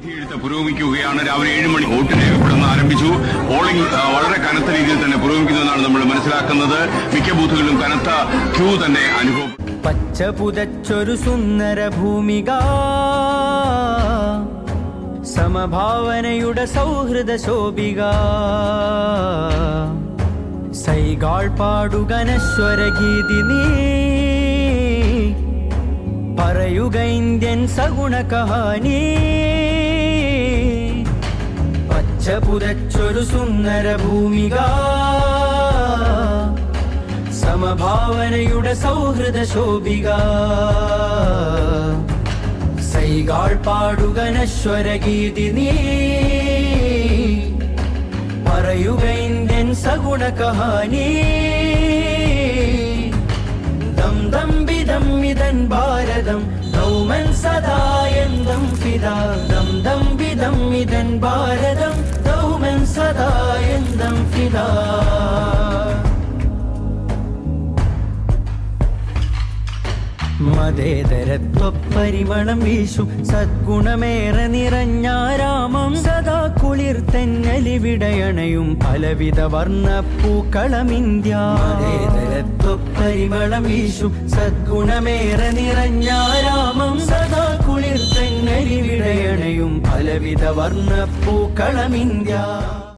വിധിയെഴുത്ത് പുരോഗമിക്കുകയാണ്. രാവിലെ 7 മണി വോട്ട് രേഖപ്പെടുന്ന ആരംഭിച്ചു. പോളിംഗ് വളരെ കനത്ത രീതിയിൽ തന്നെ പുരോഗമിക്കുന്നതെന്നാണ് നമ്മൾ മനസ്സിലാക്കുന്നത്. മിക്ക ബൂത്തുകളിലും കനത്ത ക്യൂ തന്നെ അനുഭവം. പച്ച പുതച്ചൊരു സുന്ദര ഭൂമിക, സമഭാവനയുടെ സൗഹൃദ ശോഭിക, സൈകാൾ പാടുക നശ്വരഗീതി നീ, പറയുക ഇന്ത്യൻ സഗുണ കഹാനി. പച്ച പുതച്ചൊരു സുന്ദര ഭൂമിക, സമഭാവനയുടെ സൗഹൃദ ശോഭിക, സൈകാൾ പാടുക നശ്വരഗീതി നീ, പറയുക ഇന്ത്യൻ സഗുണ കഹാനി. ദം ദം ബിദം ഇതൻ ഭാരതം ദൗമൻ സദായന്തം ഫിദാ. ദം ദം ബിദം ഇതൻ ഭാരതം ദൗമൻ സദായന്തം ഫിദാ. മതേതരത്വപരിമളം വീശും സദ്ഗുണമേറെ നിറഞ്ഞ രാമം, സദാ കുളിർ തെന്നലിവിടയണയും പലവിധ വർണ്ണപ്പൂക്കളമിന്ത്യ. മതേതരത്വപരിമളം വീശും സദ്ഗുണമേറെ നിറഞ്ഞ രാമം, സദാ കുളിർ തെന്നലിവിടയണയും പലവിധ വർണ്ണപ്പൂക്കളമിന്ത്യ.